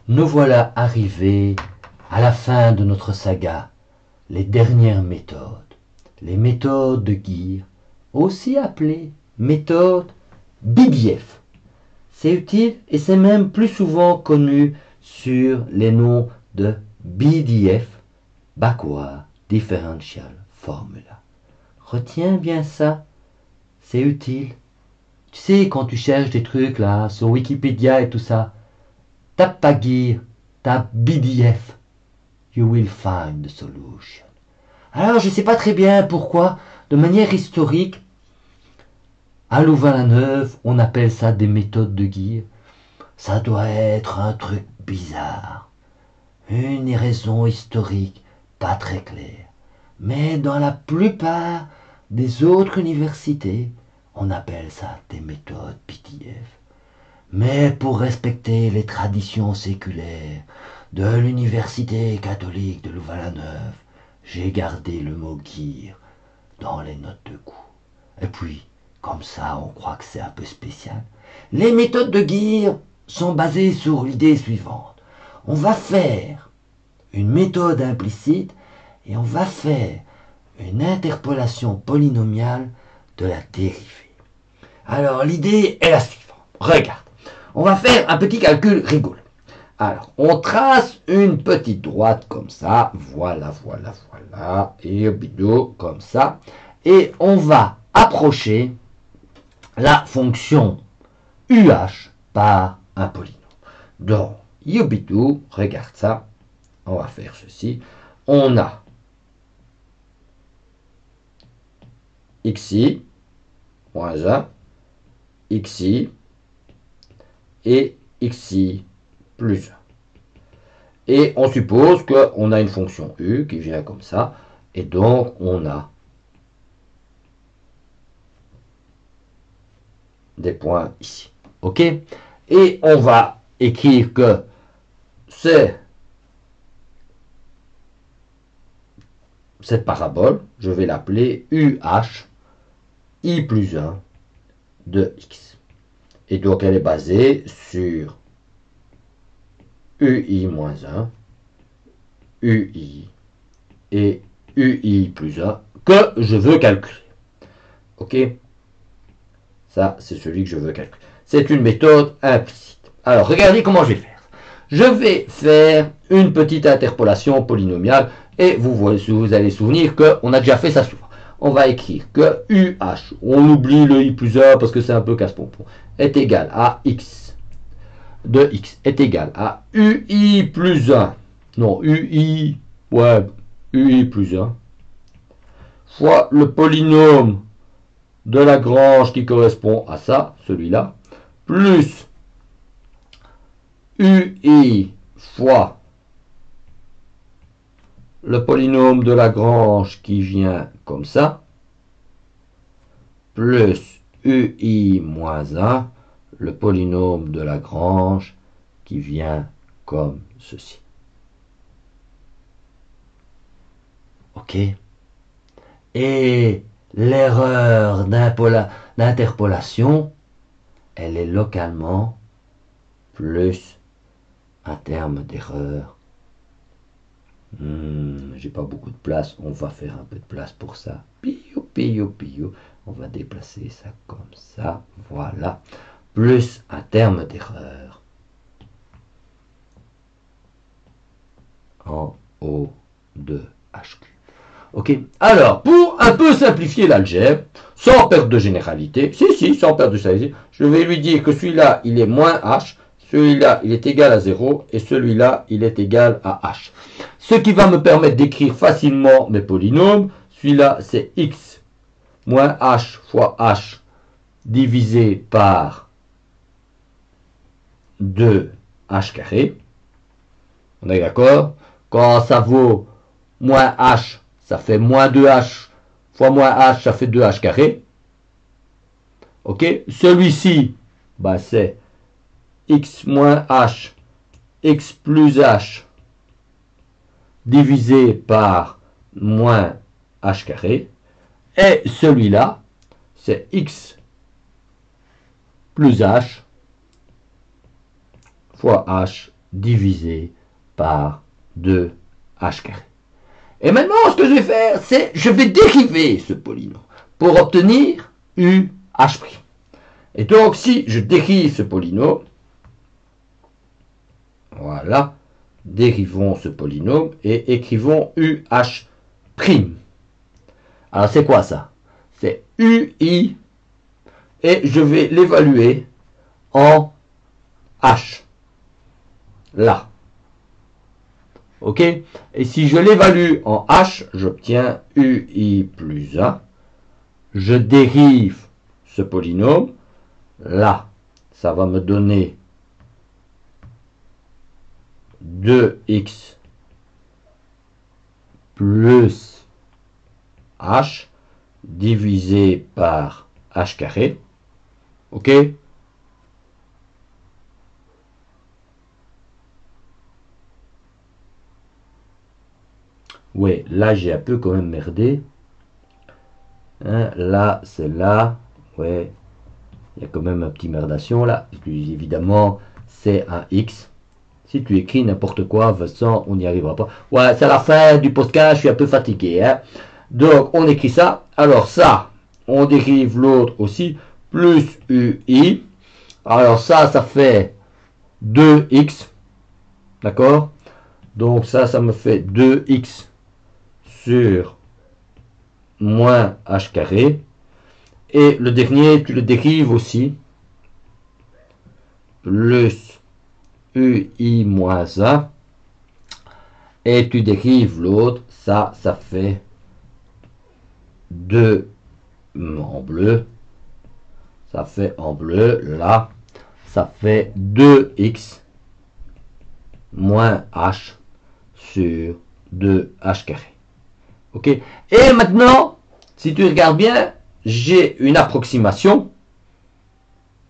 Nous voilà arrivés à la fin de notre saga, les dernières méthodes. Les méthodes de Gear, aussi appelées méthodes BDF. C'est utile et c'est même plus souvent connu sur les noms de BDF, Backward Differential Formula. Retiens bien ça, c'est utile. Tu sais, quand tu cherches des trucs là, sur Wikipédia et tout ça, tape pas Gear, tape BDF. You will find the solution. Alors, je ne sais pas très bien pourquoi, de manière historique, à Louvain-la-Neuve, on appelle ça des méthodes de Gear. Ça doit être un truc bizarre. Une raison historique pas très claire. Mais dans la plupart des autres universités, on appelle ça des méthodes BDF. Mais pour respecter les traditions séculaires de l'université catholique de Louvain-la-Neuve, j'ai gardé le mot Gear dans les notes de cours. Et puis, comme ça, on croit que c'est un peu spécial. Les méthodes de Gear sont basées sur l'idée suivante. On va faire une méthode implicite et on va faire une interpolation polynomiale de la dérivée. Alors, l'idée est la suivante. Regarde, on va faire un petit calcul rigolo. Alors, on trace une petite droite comme ça, voilà, et bidou, comme ça, et on va approcher la fonction UH par un polynôme. Donc, yobidou, regarde ça, on va faire ceci, on a xi, moins 1, xi, et xi plus 1. Et on suppose qu'on a une fonction u qui vient comme ça, et donc on a des points ici. Ok? Et on va écrire que c'est cette parabole, je vais l'appeler UH I plus 1 de x. Et donc elle est basée sur UI moins 1, UI et UI plus 1 que je veux calculer. Ok? Ça, c'est celui que je veux calculer. C'est une méthode implicite. Alors, regardez comment je vais faire. Je vais faire une petite interpolation polynomiale et vous allez souvenir qu'on a déjà fait ça souvent. On va écrire que UH, on oublie le I plus 1 parce que c'est un peu casse-pompon, est égal à X de X est égal à UI plus 1. Non, UI, ouais, UI plus 1 fois le polynôme de Lagrange qui correspond à ça, celui-là, plus UI fois le polynôme de Lagrange qui vient comme ça, plus UI moins 1, le polynôme de Lagrange qui vient comme ceci. Ok? Et l'erreur d'interpolation, elle est localement plus un terme d'erreur. J'ai pas beaucoup de place, on va faire un peu de place pour ça. Pio. On va déplacer ça comme ça, voilà. Plus un terme d'erreur en haut de HQ. Ok. Alors, pour un peu simplifier l'algèbre, sans perte de généralité, sans perte de généralité, je vais lui dire que celui-là, il est moins H, celui-là, il est égal à 0, et celui-là, il est égal à H. Ce qui va me permettre d'écrire facilement mes polynômes. Celui-là, c'est X moins H fois H divisé par 2H carré. On est d'accord? Quand ça vaut moins H, ça fait moins 2H fois moins H, ça fait 2H carré. Ok? Celui-ci, bah, c'est X moins H, X plus H divisé par moins H carré. Et celui-là, c'est X plus H fois H divisé par 2h carré. Et maintenant, ce que je vais faire, c'est je vais dériver ce polynôme pour obtenir UH'. Et donc, si je dérive ce polynôme, voilà, dérivons ce polynôme et écrivons UH'. Alors, c'est quoi ça? C'est UI et je vais l'évaluer en H. Là. Ok? Et si je l'évalue en H, j'obtiens UI plus 1. Je dérive ce polynôme. Là, ça va me donner 2x plus h divisé par h carré. Ok? Ouais, là j'ai un peu quand même merdé. Hein, là, c'est là. Ouais, il y a quand même un petit merdation là. Puis, évidemment, c'est un x. Si tu écris n'importe quoi, Vincent, on n'y arrivera pas. Ouais, c'est la fin du podcast, je suis un peu fatigué. Hein. Donc, on écrit ça. Alors, ça, on dérive l'autre aussi. Plus UI. Alors, ça fait 2x. D'accord? Donc, ça me fait 2x sur moins h carré. Et le dernier, tu le dérives aussi. Plus UI moins 1. Et tu dérives l'autre. Ça fait 2 en bleu. Ça fait en bleu. Là, ça fait 2x moins h sur 2h carré. Ok? Et maintenant, si tu regardes bien, j'ai une approximation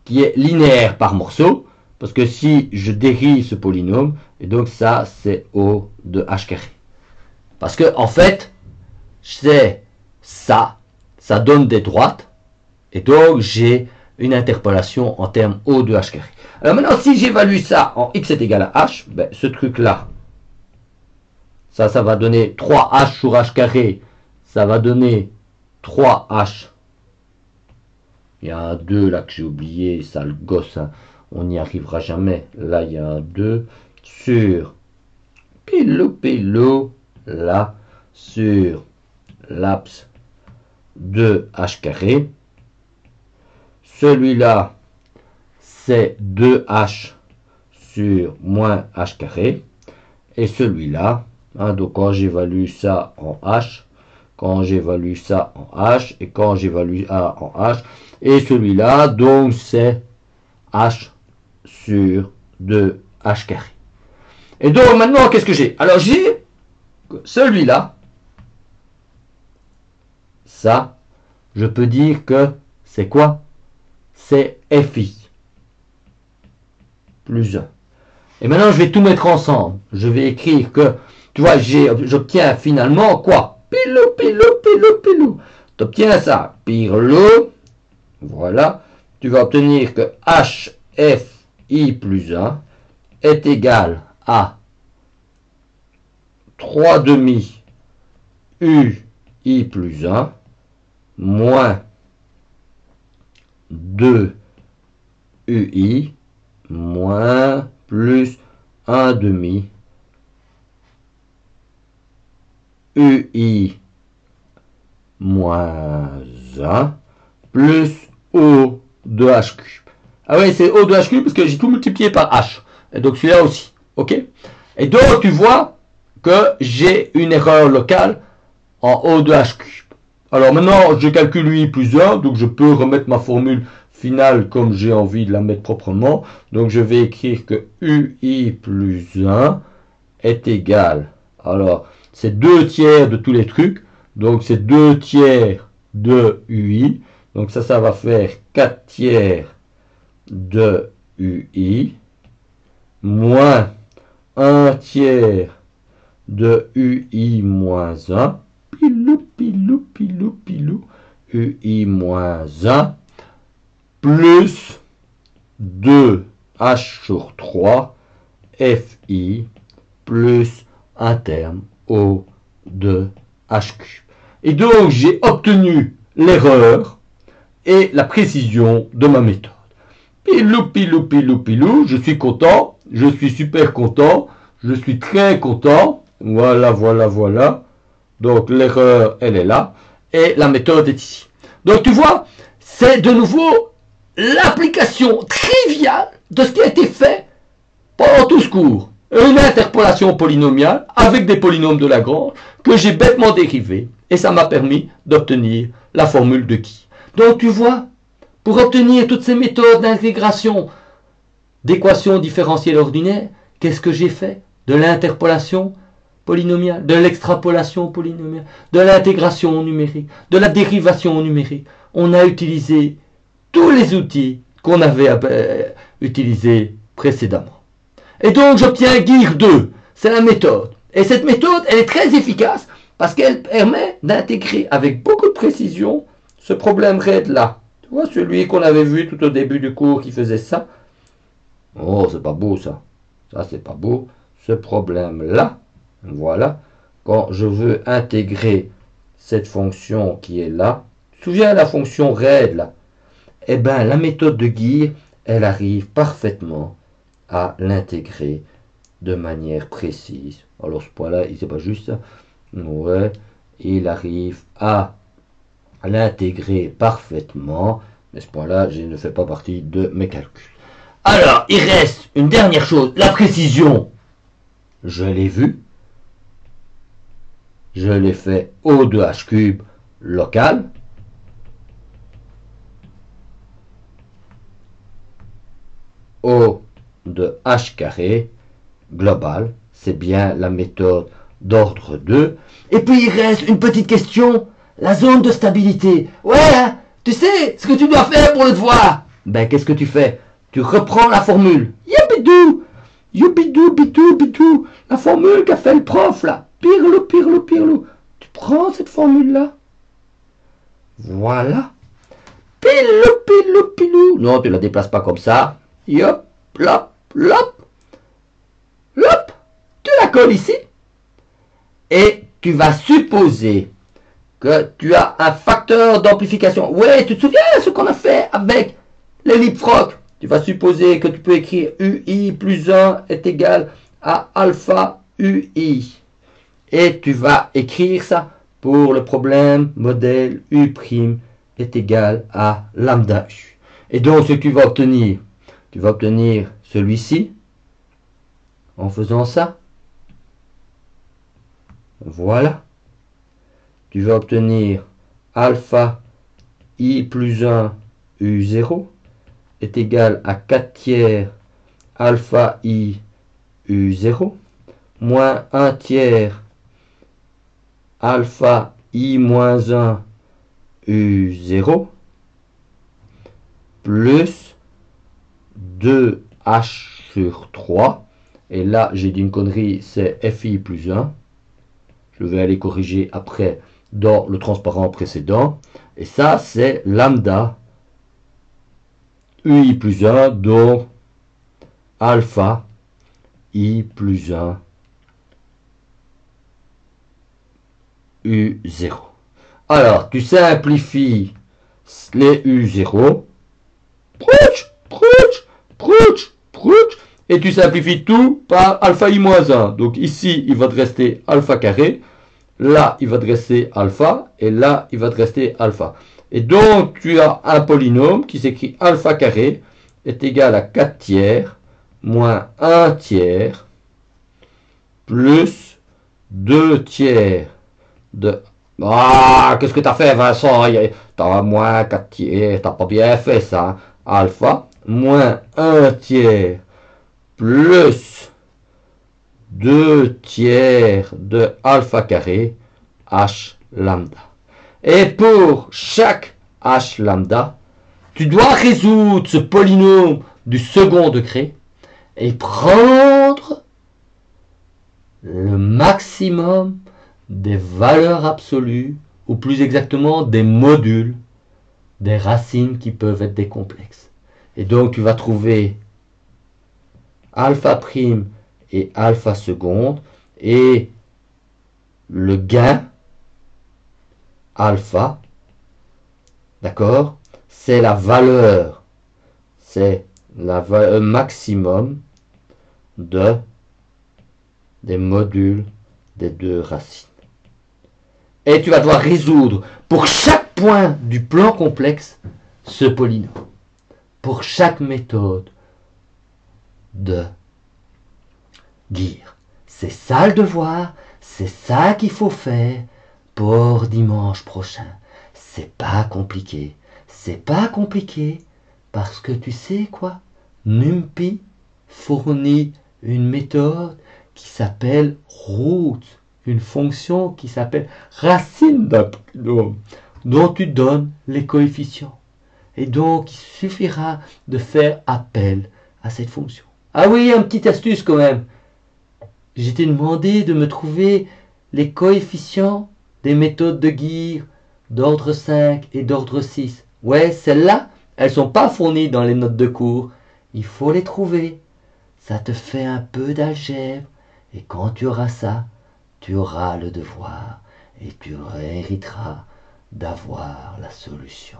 qui est linéaire par morceau, parce que si je dérive ce polynôme, et donc ça, c'est O de h carré. Parce que, en fait, c'est ça donne des droites, et donc j'ai une interpolation en termes O de h carré. Alors maintenant, si j'évalue ça en x est égal à h, ben, ce truc-là, ça va donner 3h sur h carré, ça va donner 3h. Il y a un 2 là que j'ai oublié, sale gosse, hein. On n'y arrivera jamais. Là, il y a un 2 sur pilo, là, sur laps de h carré. Celui-là, c'est 2h sur moins h carré. Et celui-là, hein, donc quand j'évalue ça en h, quand j'évalue ça en h, et quand j'évalue a en h, et celui-là, donc c'est h sur 2h carré. Et donc maintenant, qu'est-ce que j'ai? Alors j'ai celui-là, ça, je peux dire que c'est quoi? C'est FI plus 1. Et maintenant, je vais tout mettre ensemble. Je vais écrire que, tu vois, j'obtiens finalement quoi? Pilou. Tu obtiens ça. Pirlo. Voilà. Tu vas obtenir que HFI plus 1 est égal à 3 demi UI plus 1 moins 2 UI moins plus 1 demi UI moins 1 plus O de H cube. Ah oui, c'est O de H cube parce que j'ai tout multiplié par H. Et donc celui-là aussi. Ok? Et donc tu vois que j'ai une erreur locale en O de H cube. Alors maintenant, je calcule UI plus 1, donc je peux remettre ma formule finale comme j'ai envie de la mettre proprement. Donc je vais écrire que UI plus 1 est égal. Alors, c'est 2 tiers de tous les trucs. Donc c'est 2 tiers de UI. Donc ça va faire 4 tiers de UI moins 1 tiers de UI moins 1. Pilou. UI moins 1 plus 2H sur 3 fi plus un terme O de h cube. Et donc, j'ai obtenu l'erreur et la précision de ma méthode. Pilou, pilou, pilou, pilou, je suis content, je suis super content, je suis très content. Voilà, voilà, voilà. Donc, l'erreur, elle est là. Et la méthode est ici. Donc, tu vois, c'est de nouveau l'application triviale de ce qui a été fait pendant tout ce cours. Une interpolation polynomiale avec des polynômes de Lagrange que j'ai bêtement dérivé. Et ça m'a permis d'obtenir la formule de qui. Donc, tu vois, pour obtenir toutes ces méthodes d'intégration d'équations différentielles ordinaires, qu'est-ce que j'ai fait? De l'interpolation polynomiale, de l'extrapolation polynomiale, de l'intégration numérique, de la dérivation numérique. On a utilisé tous les outils qu'on avait utilisés précédemment. Et donc j'obtiens GIR2, c'est la méthode. Et cette méthode, elle est très efficace parce qu'elle permet d'intégrer avec beaucoup de précision ce problème RAID là. Tu vois, celui qu'on avait vu tout au début du cours qui faisait ça. Oh, c'est pas beau ça. Ça, c'est pas beau. Ce problème-là, voilà. Quand je veux intégrer cette fonction qui est là, tu te souviens la fonction RAID là? Eh bien, la méthode de GIR, elle arrive parfaitement à l'intégrer de manière précise. Alors, ce point-là, c'est pas juste ça. Ouais, il arrive à l'intégrer parfaitement. Mais ce point-là, je ne fais pas partie de mes calculs. Alors, il reste une dernière chose, la précision. Je l'ai vu. Je l'ai fait O de h cube local. O de h carré global. C'est bien la méthode d'ordre 2. Et puis, il reste une petite question. La zone de stabilité. Ouais, hein, tu sais ce que tu dois faire pour le devoir. Ben, qu'est-ce que tu fais? Tu reprends la formule. Yabidou, youbidou, bidou, bidou. La formule qu'a fait le prof, là. Pirlou, pirlou, pirlou. Tu prends cette formule-là. Voilà. Pilou, pilou, pilou. Non, tu la déplaces pas comme ça. Yop, lop, lop. Lop. Tu la colles ici. Et tu vas supposer que tu as un facteur d'amplification. Ouais, tu te souviens ce qu'on a fait avec les leapfrog? Tu vas supposer que tu peux écrire UI plus 1 est égal à alpha UI. Et tu vas écrire ça pour le problème modèle U' est égal à lambda U. Et donc, ce que tu vas obtenir celui-ci en faisant ça. Voilà. Tu vas obtenir alpha I plus 1 U0 est égal à 4 tiers alpha I U0 moins 1 tiers alpha I moins 1 U0 plus 2H sur 3. Et là, j'ai dit une connerie, c'est FI plus 1. Je vais aller corriger après dans le transparent précédent. Et ça, c'est lambda UI plus 1, donc alpha I plus 1 U0. Alors, tu simplifies les U0. Prouch, prouch, prouch, prouch. Et tu simplifies tout par alpha I moins 1. Donc ici, il va te rester alpha carré. Là, il va te rester alpha. Et là, il va te rester alpha. Et donc, tu as un polynôme qui s'écrit alpha carré est égal à 4 tiers moins 1 tiers plus 2 tiers de... Ah, qu'est-ce que tu as fait, Vincent? T'as moins 4 tiers, t'as pas bien fait ça. Alpha moins 1 tiers plus 2 tiers de alpha carré h lambda. Et pour chaque h lambda, tu dois résoudre ce polynôme du second degré et prendre le maximum des valeurs absolues, ou plus exactement des modules, des racines qui peuvent être des complexes. Et donc tu vas trouver alpha prime et alpha seconde, et le gain alpha, d'accord, c'est la valeur, maximum des modules des deux racines. Et tu vas devoir résoudre pour chaque point du plan complexe ce polynôme, pour chaque méthode de Gear. C'est ça le devoir, c'est ça qu'il faut faire pour dimanche prochain. C'est pas compliqué, parce que tu sais quoi? NumPy fournit une méthode qui s'appelle root, une fonction qui s'appelle racine d'un polynôme, dont tu donnes les coefficients. Et donc, il suffira de faire appel à cette fonction. Ah oui, une petite astuce quand même. J'ai été demandé de me trouver les coefficients des méthodes de Gear d'ordre 5 et d'ordre 6. Ouais, celles-là, elles sont pas fournies dans les notes de cours. Il faut les trouver. Ça te fait un peu d'algèbre. Et quand tu auras ça, tu auras le devoir. Et tu hériteras d'avoir la solution.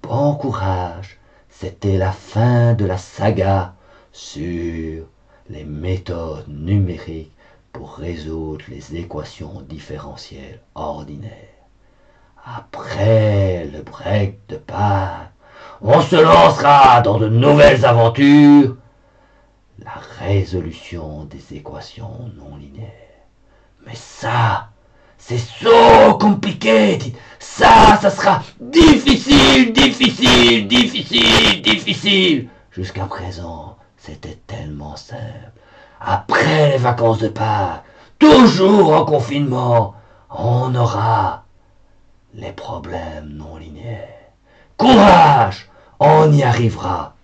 Bon courage. C'était la fin de la saga sur les méthodes numériques pour résoudre les équations différentielles ordinaires. Après le break de Pâques, on se lancera dans de nouvelles aventures, la résolution des équations non linéaires. Mais ça, c'est so compliqué. Ça sera difficile. Jusqu'à présent, c'était tellement simple. Après les vacances de Pâques, toujours en confinement, on aura les problèmes non linéaires. Courage, on y arrivera.